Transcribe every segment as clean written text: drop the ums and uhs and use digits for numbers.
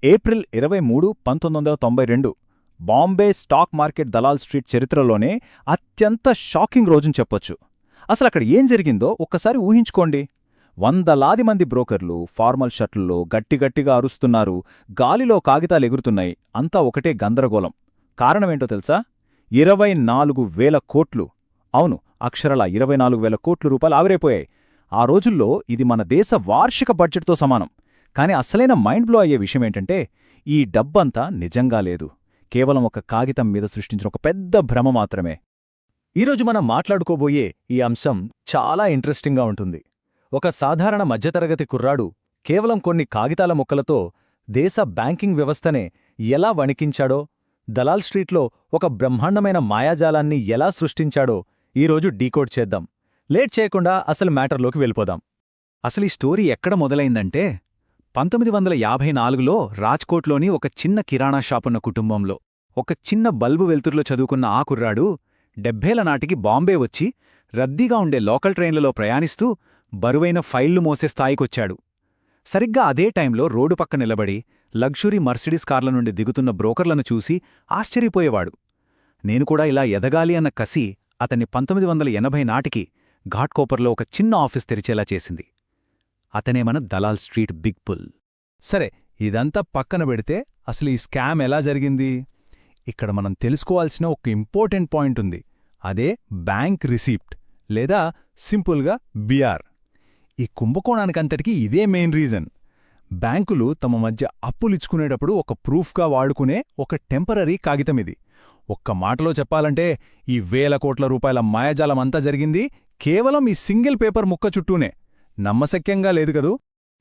April 23, 1992 Bombay stock market Dalal street చరిత్రలోనే అత్యంత shocking రోజుని చెప్పొచ్చు. అసలక్కడ ఏం జరిగిందో ఒక్కసారి ఊహించుకోండి. వందలాది మంది బ్రోకర్లు ఫార్మల్ షర్ట్లలో గట్టిగట్టిగా అరుస్తున్నారు, గాలిలో కాగితాలెగురుతున్నాయి. అంతా ఒకటే గందరగోళం. కారణమేంటో తెలుసా? 24,000 కోట్లు. అవును, అక్షరాల 24,000 కోట్ల రూపాయలు ఆవిరైపోయాయి. ఆ రోజుల్లో ఇది మన దేశ వార్షిక బడ్జెట్తో సమానం. కాని అస్సలైన మైండ్ బ్లో అయ్యే విషయమేంటంటే, ఈ డబ్బంతా నిజంగా లేదు, కేవలం ఒక కాగితం మీద సృష్టించిన ఒక పెద్ద భ్రమ మాత్రమే. ఈరోజు మనం మాట్లాడుకోబోయే ఈ అంశం చాలా ఇంట్రెస్టింగ్గా ఉంటుంది. ఒక సాధారణ మధ్యతరగతి కుర్రాడు కేవలం కొన్ని కాగితాల ముక్కలతో దేశ బ్యాంకింగ్ వ్యవస్థనే ఎలా వణికించాడో, దలాల్ స్ట్రీట్లో ఒక బ్రహ్మాండమైన మాయాజాలాన్ని ఎలా సృష్టించాడో ఈరోజు డీకోడ్ చేద్దాం. లేట్ చేయకుండా అసలు మ్యాటర్లోకి వెళ్ళిపోదాం. అసలు ఈ స్టోరీ ఎక్కడ మొదలైందంటే 1954లో రాజ్కోట్లోని ఒక చిన్న కిరాణా షాపున్న కుటుంబంలో ఒక చిన్న బల్బు వెలుతురులో చదువుకున్న ఆ కుర్రాడు 70ల నాటికి బాంబే వచ్చి రద్దీగా ఉండే లోకల్ ట్రైన్లలో ప్రయాణిస్తూ బరువైన ఫైళ్లు మోసే స్థాయికొచ్చాడు. సరిగ్గా అదే టైంలో రోడ్డు పక్క నిలబడి లగ్జరీ మర్సిడీస్ కార్ల నుండి దిగుతున్న బ్రోకర్లను చూసి ఆశ్చర్యపోయేవాడు. నేను కూడా ఇలా ఎదగాలి అన్న కసి అతన్ని 1980 నాటికి ఘాట్కోపర్లో ఒక చిన్న ఆఫీస్ తెరిచేలా చేసింది. అతనే మన దలాల్ స్ట్రీట్ బిగ్ బుల్. సరే, ఇదంతా పక్కన పెడితే అసలు ఈ స్కామ్ ఎలా జరిగింది? ఇక్కడ మనం తెలుసుకోవాల్సిన ఒక ఇంపార్టెంట్ పాయింట్ ఉంది. అదే బ్యాంక్ రిసీప్ట్, లేదా సింపుల్గా బిఆర్. ఈ కుంభకోణానికంతటికీ ఇదే మెయిన్ రీజన్. బ్యాంకులు తమ మధ్య అప్పులిచ్చుకునేటప్పుడు ఒక ప్రూఫ్గా వాడుకునే ఒక టెంపరరీ కాగితమిది. ఒక్క మాటలో చెప్పాలంటే ఈ 1,000 కోట్ల రూపాయల మాయాజాలమంతా జరిగింది కేవలం ఈ సింగిల్ పేపర్ ముక్క చుట్టూనే. నమ్మశక్యంగా లేదు కదూ?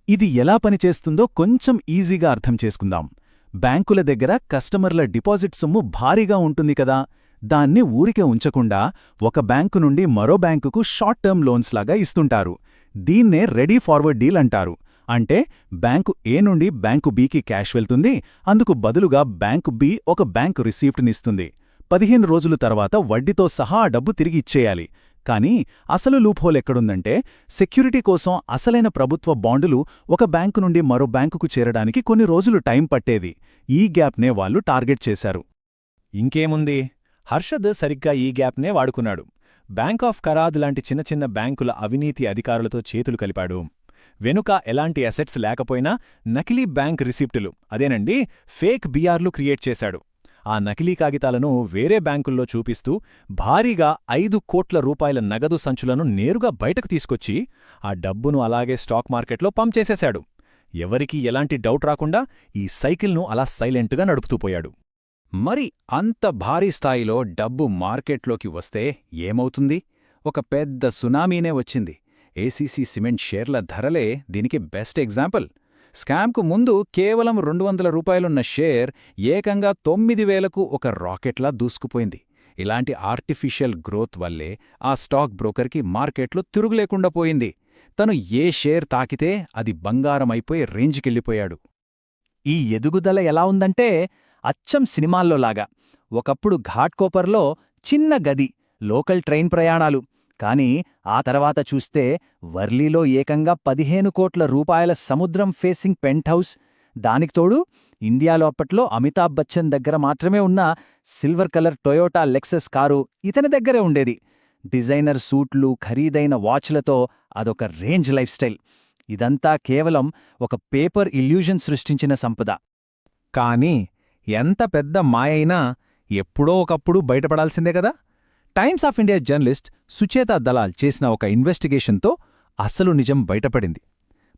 ఇది ఎలా పనిచేస్తుందో కొంచెం ఈజీగా అర్థం చేసుకుందాం. బ్యాంకుల దగ్గర కస్టమర్ల డిపాజిట్ సొమ్ము భారీగా ఉంటుంది కదా, దాన్ని ఊరికే ఉంచకుండా ఒక బ్యాంకు నుండి మరో బ్యాంకుకు షార్ట్ టర్మ్ లోన్స్ లాగా ఇస్తుంటారు. దీన్నే రెడీ ఫార్వర్డ్ డీల్ అంటారు. అంటే బ్యాంకు ఏ నుండి బ్యాంకు బికి క్యాష్ వెళ్తుంది, అందుకు బదులుగా బ్యాంకు బి ఒక బ్యాంకు రిసీప్ట్నిస్తుంది. 15 రోజుల తర్వాత వడ్డీతో సహా ఆ డబ్బు తిరిగి ఇచ్చేయాలి. కానీ అసలు లూప్హోల్ ఎక్కడుందంటే, సెక్యూరిటీ కోసం అసలైన ప్రభుత్వ బాండులు ఒక బ్యాంకు నుండి మరో బ్యాంకుకు చేరడానికి కొన్ని రోజులు టైం పట్టేది. ఈ గ్యాప్నే వాళ్ళు టార్గెట్ చేశారు. ఇంకేముంది, హర్షద్ సరిగ్గా ఈ గ్యాప్నే వాడుకున్నాడు. బ్యాంక్ ఆఫ్ కరాద్ లాంటి చిన్న చిన్న బ్యాంకుల అవినీతి అధికారులతో చేతులు కలిపాడు. వెనుక ఎలాంటి అసెట్స్ లేకపోయినా నకిలీ బ్యాంక్ రిసిప్టులు, అదేనండి ఫేక్ బిఆర్లు క్రియేట్ చేశాడు. ఆ నకిలీ కాగితాలను వేరే బ్యాంకుల్లో చూపిస్తూ భారీగా 5 కోట్ల రూపాయల నగదు సంచులను నేరుగా బయటకు తీసుకొచ్చి ఆ డబ్బును అలాగే స్టాక్ మార్కెట్లో పంప్ చేసేశాడు. ఎవరికీ ఎలాంటి డౌట్ రాకుండా ఈ సైకిల్ను అలా సైలెంట్గా నడుపుతూ పోయాడు. మరి అంత భారీ స్థాయిలో డబ్బు మార్కెట్లోకి వస్తే ఏమవుతుంది? ఒక పెద్ద సునామీనే వచ్చింది. ఏసీసీ సిమెంట్ షేర్ల ధరలే దీనికి బెస్ట్ ఎగ్జాంపుల్. స్కామ్కు ముందు కేవలం 200 రూపాయలున్న షేర్ ఏకంగా 9,000కు ఒక రాకెట్లా దూసుకుపోయింది. ఇలాంటి ఆర్టిఫిషియల్ గ్రోత్ వల్లే ఆ స్టాక్ బ్రోకర్కి మార్కెట్లో తిరుగులేకుండా పోయింది. తను ఏ షేర్ తాకితే అది బంగారమైపోయి రేంజ్కెళ్ళిపోయాడు. ఈ ఎదుగుదల ఎలా ఉందంటే అచ్చం సినిమాల్లోలాగా. ఒకప్పుడు ఘాట్కోపర్లో చిన్న గది, లోకల్ ట్రైన్ ప్రయాణాలు. కాని ఆ తర్వాత చూస్తే వర్లీలో ఏకంగా 15 కోట్ల రూపాయల సముద్రం ఫేసింగ్ పెంట్ హౌస్. దానికి తోడు ఇండియాలో అప్పట్లో అమితాబ్ బచ్చన్ దగ్గర మాత్రమే ఉన్న silver colour Toyota Lexus car ఇతని దగ్గరే ఉండేది. డిజైనర్ సూట్లు, ఖరీదైన వాచ్లతో అదొక రేంజ్ లైఫ్ స్టైల్. ఇదంతా కేవలం ఒక పేపర్ ఇల్యూజన్ సృష్టించిన సంపద. కానీ ఎంత పెద్ద మాయైనా ఎప్పుడో ఒకప్పుడు బయటపడాల్సిందే కదా. Times of India journalist Sucheta Dalal చేసిన ఒక ఇన్వెస్టిగేషన్తో అసలు నిజం బయటపడింది.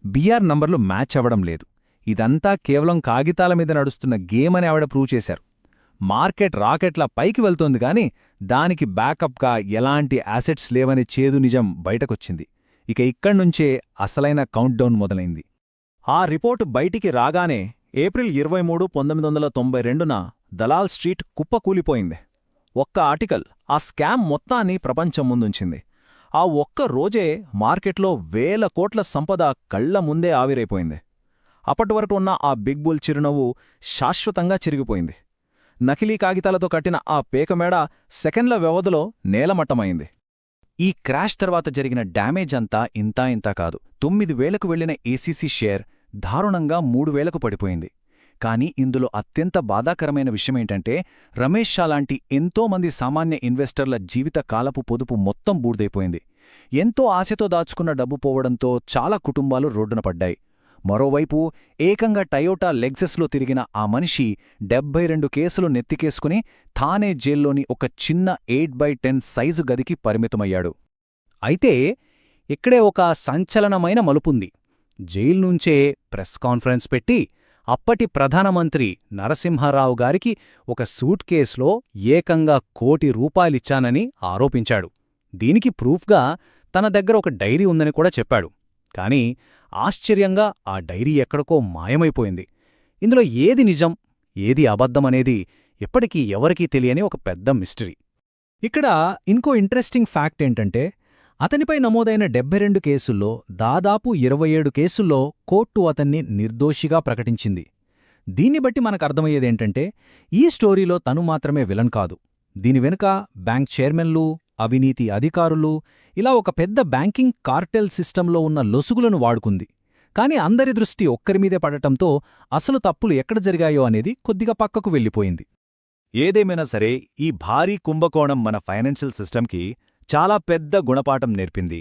బిఆర్ నంబర్లు మ్యాచ్ అవ్వడం లేదు. ఇదంతా కేవలం కాగితాల మీద నడుస్తున్న గేమ్ అని ఆవిడ ప్రూవ్ చేశారు. మార్కెట్ రాకెట్లా పైకి వెళ్తోంది గాని దానికి బ్యాకప్గా ఎలాంటి యాసెట్స్ లేవని చేదు నిజం బయటకొచ్చింది. ఇక ఇక్కడ్నుంచే అసలైన కౌంట్డౌన్ మొదలైంది. ఆ రిపోర్టు బయటికి రాగానే ఏప్రిల్ 23, 1992న దలాల్ స్ట్రీట్ కుప్పకూలిపోయింది. ఒక్క ఆర్టికల్ ఆ స్కామ్ మొత్తాన్ని ప్రపంచం ముందుంచింది. ఆ ఒక్క రోజే మార్కెట్లో 1,000 కోట్ల సంపద కళ్ల ముందే ఆవిరైపోయింది. అప్పటివరకు ఉన్న ఆ బిగ్ బుల్ చిరునవ్వు శాశ్వతంగా చిరిగిపోయింది. నకిలీ కాగితాలతో కట్టిన ఆ పేకమేడ సెకండ్ల వ్యవధిలో నేలమట్టమైంది. ఈ క్రాష్ తర్వాత జరిగిన డ్యామేజ్ అంతా ఇంతా కాదు. 9,000కు వెళ్లిన ఏసీసీ షేర్ దారుణంగా 3,000కు పడిపోయింది. కానీ ఇందులో అత్యంత బాధాకరమైన విషయమేంటంటే రమేష్ షా లాంటి ఎంతోమంది సామాన్య ఇన్వెస్టర్ల జీవిత కాలపు పొదుపు మొత్తం బూడిదైపోయింది. ఎంతో ఆశతో దాచుకున్న డబ్బు పోవడంతో చాలా కుటుంబాలు రోడ్డున పడ్డాయి. మరోవైపు ఏకంగా టయోటా లెగ్జస్లో తిరిగిన ఆ మనిషి 72 కేసులు నెత్తికేసుకుని థానే జైల్లోని ఒక చిన్న 8x10 సైజు గదికి పరిమితమయ్యాడు. అయితే ఇక్కడే ఒక సంచలనమైన మలుపుంది. జైల్నుంచే ప్రెస్ కాన్ఫరెన్స్ పెట్టి అప్పటి ప్రధానమంత్రి నరసింహారావు గారికి ఒక సూట్ కేసులో ఏకంగా ₹1,00,00,000 ఆరోపించాడు. దీనికి ప్రూఫ్గా తన దగ్గర ఒక డైరీ ఉందని కూడా చెప్పాడు. కాని ఆశ్చర్యంగా ఆ డైరీ ఎక్కడికో మాయమైపోయింది. ఇందులో ఏది నిజం, ఏది అబద్ధమనేది ఇప్పటికీ ఎవరికీ తెలియని ఒక పెద్ద మిస్టరీ. ఇక్కడ ఇంకో ఇంట్రెస్టింగ్ ఫ్యాక్ట్ ఏంటంటే అతనిపై నమోదైన 72 కేసుల్లో దాదాపు 27 కేసుల్లో కోర్టు అతన్ని నిర్దోషిగా ప్రకటించింది. దీన్ని బట్టి మనకర్థమయ్యేదేంటంటే ఈ స్టోరీలో తను మాత్రమే విలన్ కాదు. దీని వెనుక బ్యాంక్ చైర్మన్లు, అవినీతి అధికారులు, ఇలా ఒక పెద్ద బ్యాంకింగ్ కార్టెల్ సిస్టంలో ఉన్న లొసుగులను వాడుకుంది. కాని అందరి దృష్టి ఒక్కరిమీదే పడటంతో అసలు తప్పులు ఎక్కడ జరిగాయో అనేది కొద్దిగా పక్కకు వెళ్ళిపోయింది. ఏదేమైనా సరే ఈ భారీ కుంభకోణం మన ఫైనాన్షియల్ సిస్టమ్కి చాలా పెద్ద గుణపాఠం నేర్పింది.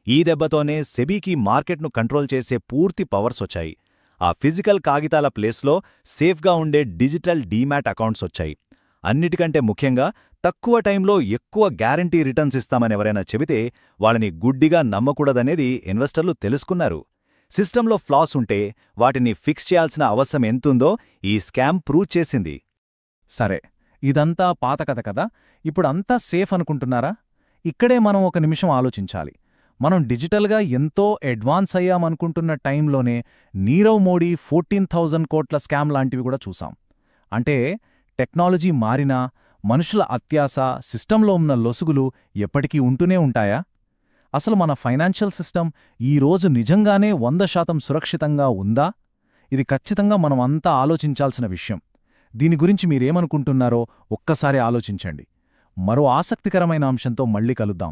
ఈ దెబ్బతోనే సెబీకి మార్కెట్ను కంట్రోల్ చేసే పూర్తి పవర్స్ వచ్చాయి. ఆ ఫిజికల్ కాగితాల ప్లేస్లో సేఫ్గా ఉండే డిజిటల్ డీమ్యాట్ అకౌంట్స్ వచ్చాయి. అన్నిటికంటే ముఖ్యంగా తక్కువ టైంలో ఎక్కువ గ్యారంటీ రిటర్న్స్ ఇస్తామని ఎవరైనా చెబితే వాళ్ళని గుడ్డిగా నమ్మకూడదనేది ఇన్వెస్టర్లు తెలుసుకున్నారు. సిస్టంలో ఫ్లాస్ ఉంటే వాటిని ఫిక్స్ చేయాల్సిన అవసరం ఎంతుందో ఈ స్కామ్ ప్రూవ్ చేసింది. సరే, ఇదంతా పాత కథ కదా, ఇప్పుడంతా సేఫ్ అనుకుంటున్నారా? ఇక్కడే మనం ఒక నిమిషం ఆలోచించాలి. మనం డిజిటల్గా ఎంతో అడ్వాన్స్ అయ్యామనుకుంటున్న టైంలోనే నీరవ్ మోడీ 14,000 కోట్ల స్కామ్ లాంటివి కూడా చూసాం. అంటే టెక్నాలజీ మారినా మనుషుల అత్యాశ, సిస్టంలో ఉన్న లొసుగులు ఎప్పటికీ ఉంటూనే ఉంటాయా? అసలు మన ఫైనాన్షియల్ సిస్టమ్ ఈరోజు నిజంగానే 100% సురక్షితంగా ఉందా? ఇది ఖచ్చితంగా మనం అంతా ఆలోచించాల్సిన విషయం. దీని గురించి మీరేమనుకుంటున్నారో ఒక్కసారి ఆలోచించండి. మరో ఆసక్తికరమైన అంశంతో మళ్ళీ కలుద్దాం.